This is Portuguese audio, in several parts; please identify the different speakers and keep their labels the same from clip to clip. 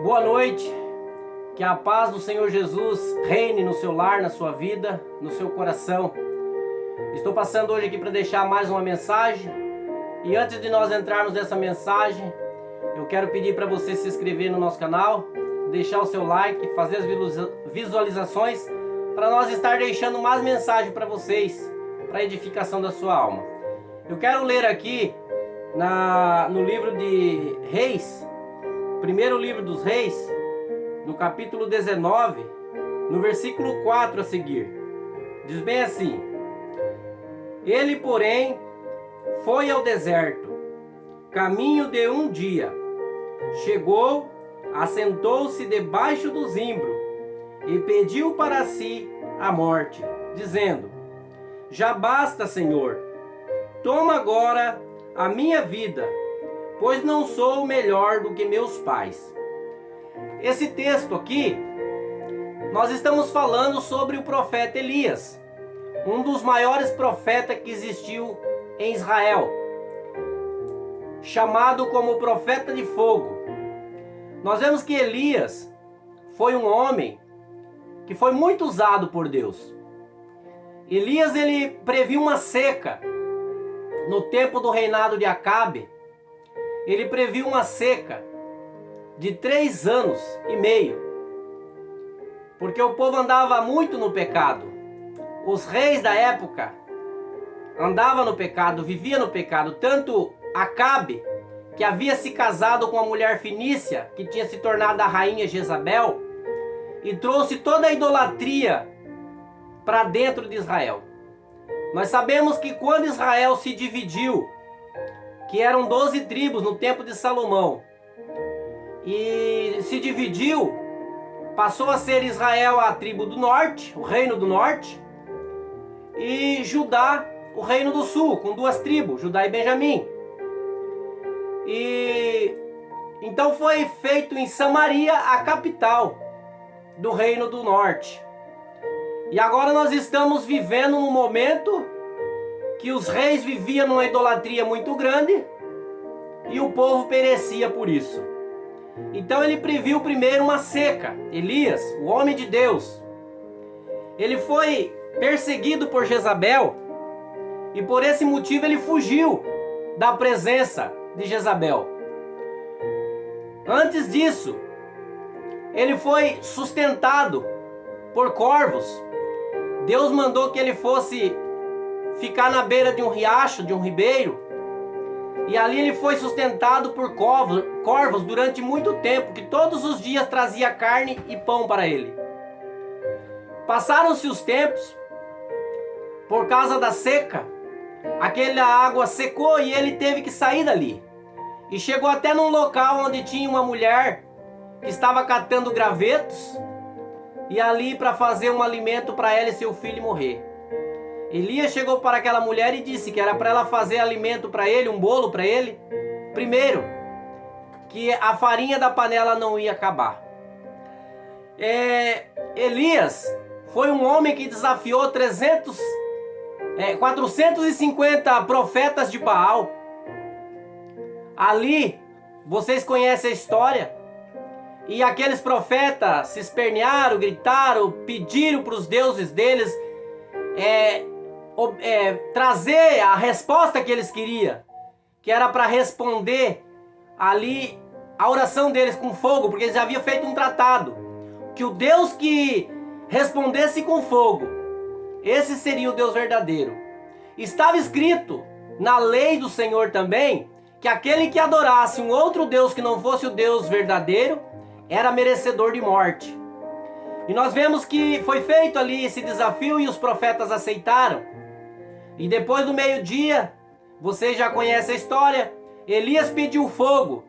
Speaker 1: Boa noite, que a paz do Senhor Jesus reine no seu lar, na sua vida, no seu coração. Estou passando hoje aqui para deixar mais uma mensagem. E antes de nós entrarmos nessa mensagem, eu quero pedir para você se inscrever no nosso canal, deixar o seu like, fazer as visualizações, para nós estar deixando mais mensagem para vocês, para a edificação da sua alma. Eu quero ler aqui no livro de Reis, primeiro livro dos Reis, no capítulo 19, no versículo 4 a seguir. Diz bem assim: Ele, porém, foi ao deserto, caminho de um dia. Chegou, assentou-se debaixo do zimbro e pediu para si a morte, dizendo: Já basta, Senhor, toma agora a minha vida, pois não sou melhor do que meus pais. Esse texto aqui, nós estamos falando sobre o profeta Elias, um dos maiores profetas que existiu em Israel, chamado como profeta de fogo. Nós vemos que Elias foi um homem que foi muito usado por Deus. Elias, ele previu uma seca no tempo do reinado de Acabe. Ele previu uma seca de 3 anos e meio, porque o povo andava muito no pecado. Os reis da época andavam no pecado, viviam no pecado. Tanto Acabe, que havia se casado com a mulher Fenícia, que tinha se tornado a rainha Jezabel, e trouxe toda a idolatria para dentro de Israel. Nós sabemos que quando Israel se dividiu, que eram 12 tribos no tempo de Salomão, e se dividiu, passou a ser Israel a tribo do norte, o reino do norte, e Judá, o reino do sul, com 2 tribos, Judá e Benjamim. E então foi feito em Samaria a capital do reino do norte. E agora nós estamos vivendo num momento que os reis viviam numa idolatria muito grande e o povo perecia por isso. Então ele previu primeiro uma seca. Elias, o homem de Deus, ele foi perseguido por Jezabel e por esse motivo ele fugiu da presença de Jezabel. Antes disso, ele foi sustentado por corvos. Deus mandou que ele fosse ficar na beira de um riacho, de um ribeiro, e ali ele foi sustentado por corvos durante muito tempo, que todos os dias trazia carne e pão para ele. Passaram-se os tempos, por causa da seca, aquela água secou e ele teve que sair dali. E chegou até num local onde tinha uma mulher que estava catando gravetos, e ali para fazer um alimento para ela e seu filho morrer. Elias chegou para aquela mulher e disse que era para ela fazer alimento para ele, um bolo para ele. Primeiro, que a farinha da panela não ia acabar. Elias foi um homem que desafiou 450 profetas de Baal. Ali, vocês conhecem a história. E aqueles profetas se espernearam, gritaram, pediram para os deuses deles trazer a resposta que eles queriam, que era para responder ali a oração deles com fogo, porque eles já haviam feito um tratado, que o Deus que respondesse com fogo, esse seria o Deus verdadeiro. Estava escrito na lei do Senhor também, que aquele que adorasse um outro Deus que não fosse o Deus verdadeiro, era merecedor de morte. E nós vemos que foi feito ali esse desafio e os profetas aceitaram. E depois do meio-dia, vocês já conhecem a história, Elias pediu fogo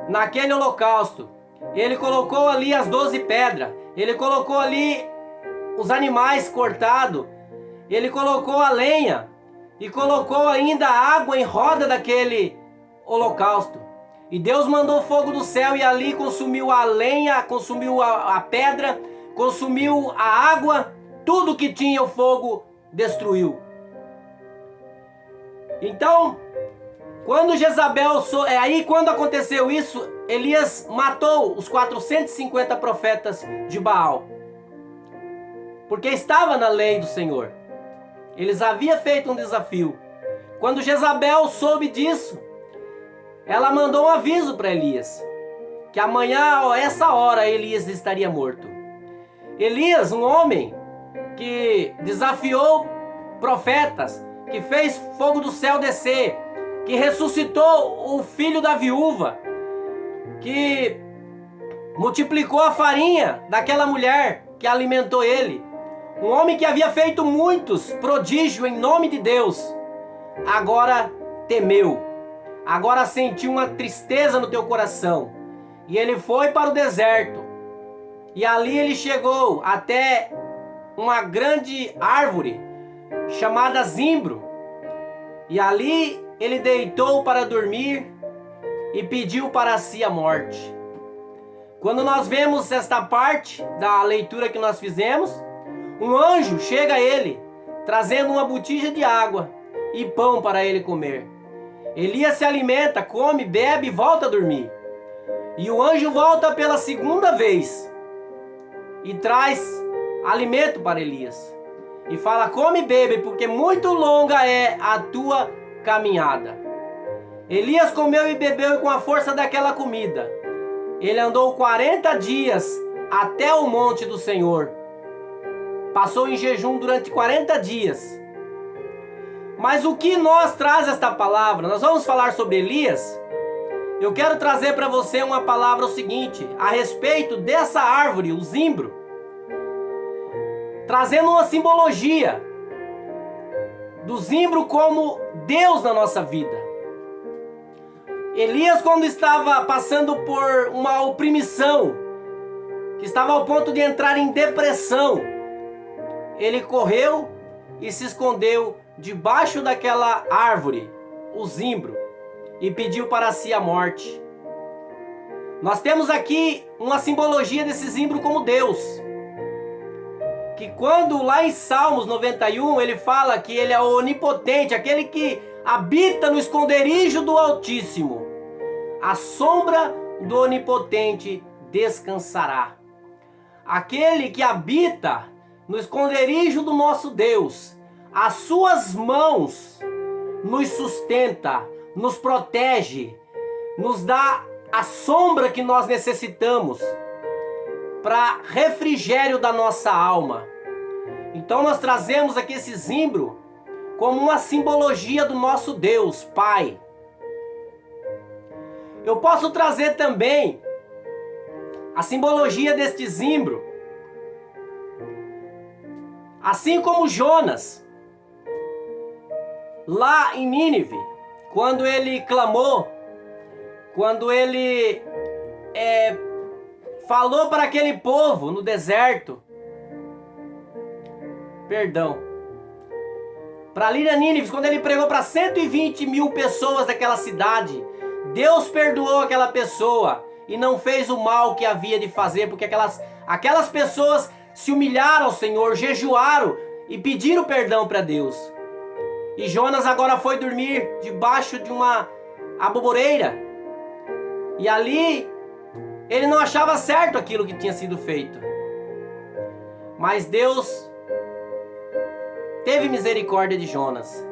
Speaker 1: naquele holocausto. Ele colocou ali as 12 pedras, ele colocou ali os animais cortados, ele colocou a lenha e colocou ainda a água em roda daquele holocausto. E Deus mandou fogo do céu e ali consumiu a lenha, consumiu a pedra, consumiu a água, tudo que tinha o fogo destruiu. Então, quando Jezabel, quando aconteceu isso, Elias matou os 450 profetas de Baal, porque estava na lei do Senhor. Eles haviam feito um desafio. Quando Jezabel soube disso, ela mandou um aviso para Elias, que amanhã, a essa hora, Elias estaria morto. Elias, um homem que desafiou profetas, que fez fogo do céu descer, que ressuscitou o filho da viúva, que multiplicou a farinha daquela mulher que alimentou ele. Um homem que havia feito muitos prodígios em nome de Deus, agora temeu, agora sentiu uma tristeza no teu coração. E ele foi para o deserto. E ali ele chegou até uma grande árvore chamada zimbro. E ali ele deitou para dormir e pediu para si a morte. Quando nós vemos esta parte da leitura que nós fizemos, um anjo chega a ele, trazendo uma botija de água e pão para ele comer. Elias se alimenta, come, bebe e volta a dormir. E o anjo volta pela segunda vez e traz alimento para Elias. E fala: come e bebe, porque muito longa é a tua caminhada. Elias comeu e bebeu, e com a força daquela comida, ele andou 40 dias até o monte do Senhor. Passou em jejum durante 40 dias. Mas o que nos traz esta palavra? Nós vamos falar sobre Elias. Eu quero trazer para você uma palavra o seguinte, a respeito dessa árvore, o zimbro, trazendo uma simbologia do zimbro como Deus na nossa vida. Elias, quando estava passando por uma opressão, que estava ao ponto de entrar em depressão, ele correu e se escondeu debaixo daquela árvore, o zimbro, e pediu para si a morte. Nós temos aqui uma simbologia desse zimbro como Deus, que quando lá em Salmos 91 ele fala que ele é onipotente, aquele que habita no esconderijo do Altíssimo, a sombra do Onipotente descansará. Aquele que habita no esconderijo do nosso Deus, as suas mãos nos sustenta, nos protege, nos dá a sombra que nós necessitamos para refrigério da nossa alma. Então nós trazemos aqui esse zimbro como uma simbologia do nosso Deus, Pai. Eu posso trazer também a simbologia deste zimbro, assim como Jonas, lá em Nínive, quando ele clamou, quando ele falou para aquele povo no deserto, para ali na Nínive, quando ele pregou para 120 mil pessoas daquela cidade, Deus perdoou aquela pessoa e não fez o mal que havia de fazer, porque aquelas pessoas se humilharam ao Senhor, jejuaram e pediram perdão para Deus. E Jonas agora foi dormir debaixo de uma aboboreira. E ali ele não achava certo aquilo que tinha sido feito. Mas Deus teve misericórdia de Jonas.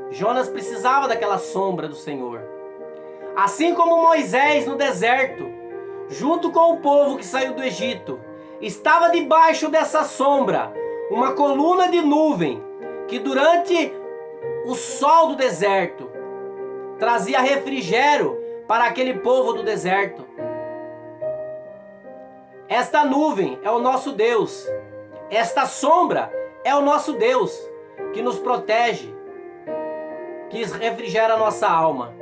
Speaker 1: Jonas precisava daquela sombra do Senhor. Assim como Moisés no deserto, junto com o povo que saiu do Egito, estava debaixo dessa sombra, uma coluna de nuvem, que durante o sol do deserto trazia refrigério para aquele povo do deserto. Esta nuvem é o nosso Deus. Esta sombra é o nosso Deus, que nos protege, que refrigera a nossa alma.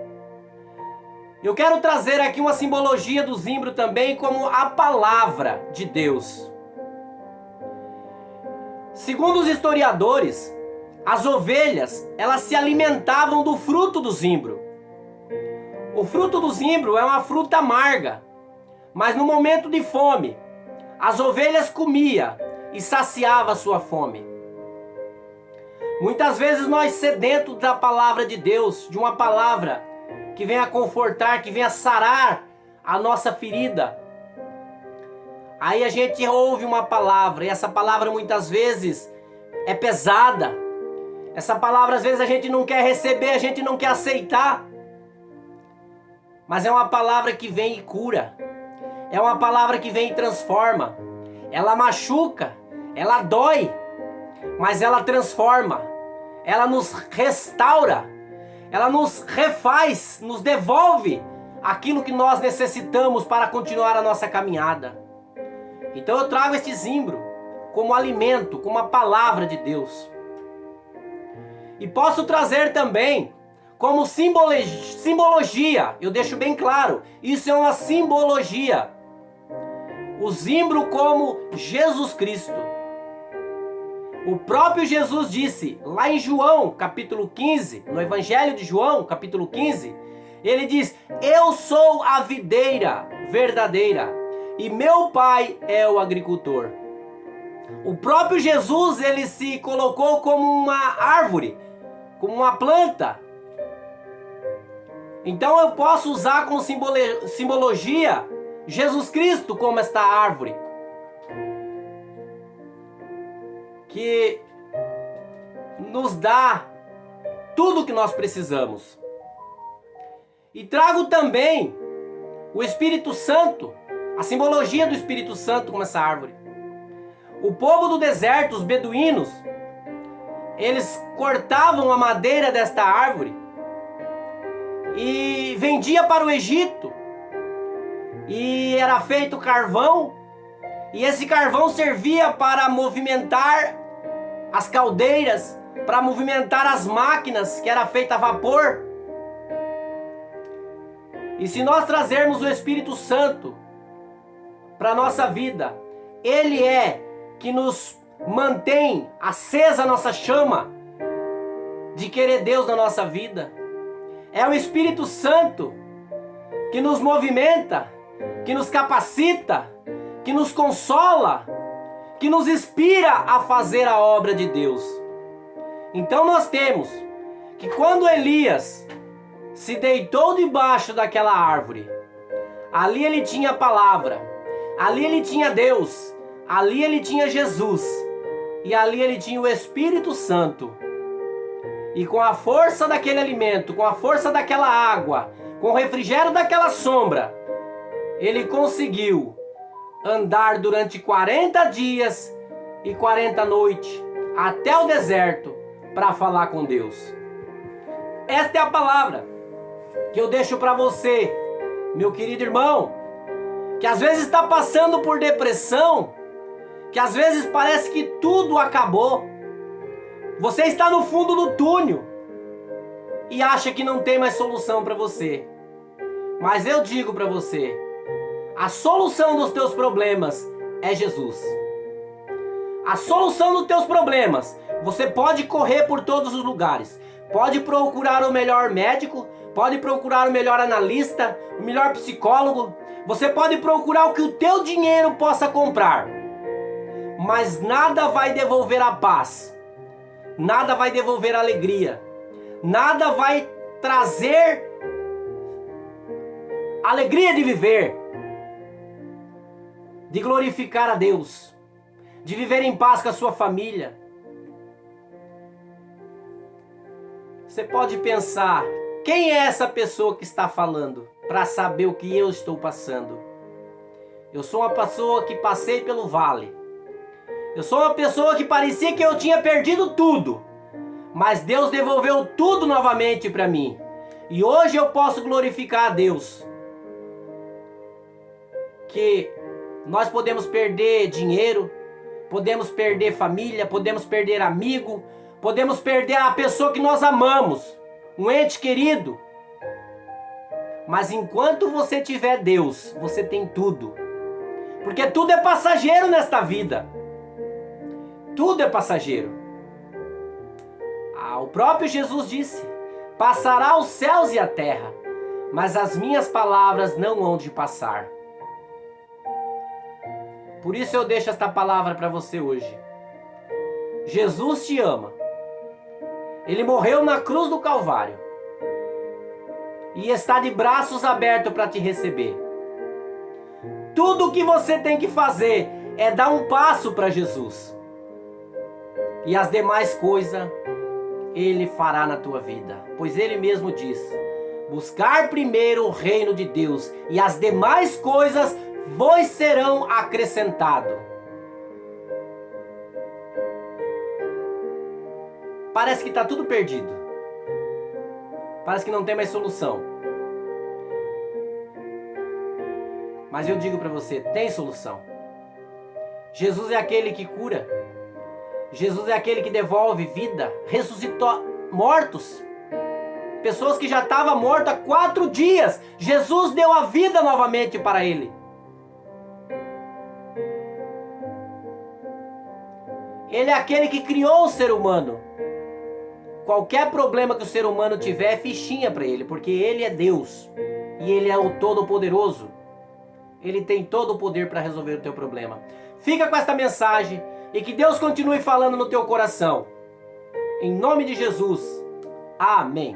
Speaker 1: Eu quero trazer aqui uma simbologia do zimbro também como a palavra de Deus. Segundo os historiadores, as ovelhas, elas se alimentavam do fruto do zimbro. O fruto do zimbro é uma fruta amarga, mas no momento de fome, as ovelhas comiam e saciava a sua fome. Muitas vezes nós sedentos da palavra de Deus, de uma palavra que venha confortar, que venha sarar a nossa ferida. Aí a gente ouve uma palavra, e essa palavra muitas vezes é pesada. Essa palavra às vezes a gente não quer receber, a gente não quer aceitar. Mas é uma palavra que vem e cura. É uma palavra que vem e transforma. Ela machuca, ela dói, mas ela transforma. Ela nos restaura. Ela nos refaz, nos devolve aquilo que nós necessitamos para continuar a nossa caminhada. Então eu trago este zimbro como alimento, como a palavra de Deus. E posso trazer também como simbologia, eu deixo bem claro, isso é uma simbologia. O zimbro como Jesus Cristo. O próprio Jesus disse, lá em João, capítulo 15, no Evangelho de João, capítulo 15, ele diz, eu sou a videira verdadeira e meu pai é o agricultor. O próprio Jesus, ele se colocou como uma árvore, como uma planta. Então eu posso usar como simbologia Jesus Cristo como esta árvore que nos dá tudo o que nós precisamos. E trago também o Espírito Santo, a simbologia do Espírito Santo como essa árvore. O povo do deserto, os beduínos, eles cortavam a madeira desta árvore e vendia para o Egito. E era feito carvão, e esse carvão servia para movimentar as caldeiras, para movimentar as máquinas, que era feita a vapor. E se nós trazermos o Espírito Santo para a nossa vida, ele é que nos mantém acesa a nossa chama de querer Deus na nossa vida. É o Espírito Santo que nos movimenta, que nos capacita, que nos consola, que nos inspira a fazer a obra de Deus. Então nós temos que quando Elias se deitou debaixo daquela árvore, ali ele tinha a palavra, ali ele tinha Deus, ali ele tinha Jesus, e ali ele tinha o Espírito Santo. E com a força daquele alimento, com a força daquela água, com o refrigério daquela sombra, ele conseguiu andar durante 40 dias e 40 noites até o deserto para falar com Deus. Esta é a palavra que eu deixo para você, meu querido irmão, que às vezes está passando por depressão, que às vezes parece que tudo acabou. Você está no fundo do túnel e acha que não tem mais solução para você. Mas eu digo para você, a solução dos teus problemas é Jesus. A solução dos teus problemas, você pode correr por todos os lugares. Pode procurar o melhor médico, pode procurar o melhor analista, o melhor psicólogo. Você pode procurar o que o teu dinheiro possa comprar. Mas nada vai devolver a paz. Nada vai devolver a alegria. Nada vai trazer alegria de viver, de glorificar a Deus, de viver em paz com a sua família. Você pode pensar, quem é essa pessoa que está falando? Para saber o que eu estou passando. Eu sou uma pessoa que passei pelo vale. Eu sou uma pessoa que parecia que eu tinha perdido tudo. Mas Deus devolveu tudo novamente para mim. E hoje eu posso glorificar a Deus. Que nós podemos perder dinheiro, podemos perder família, podemos perder amigo, podemos perder a pessoa que nós amamos, um ente querido. Mas enquanto você tiver Deus, você tem tudo. Porque tudo é passageiro nesta vida. Tudo é passageiro. O próprio Jesus disse, passará os céus e a terra, mas as minhas palavras não hão de passar. Por isso eu deixo esta palavra para você hoje. Jesus te ama. Ele morreu na cruz do Calvário. E está de braços abertos para te receber. tudo o que você tem que fazer é dar um passo para Jesus. E as demais coisas Ele fará na tua vida. Pois Ele mesmo diz: buscar primeiro o reino de Deus e as demais coisas vos serão acrescentadas. Parece que está tudo perdido. Parece que não tem mais solução. Mas eu digo para você, tem solução. Jesus é aquele que cura. Jesus é aquele que devolve vida, ressuscitou mortos. Pessoas que já estavam mortas há 4 dias. Jesus deu a vida novamente para ele. Ele é aquele que criou o ser humano. Qualquer problema que o ser humano tiver é fichinha para ele, porque ele é Deus. E ele é o Todo-Poderoso. Ele tem todo o poder para resolver o teu problema. Fica com esta mensagem e que Deus continue falando no teu coração. Em nome de Jesus. Amém.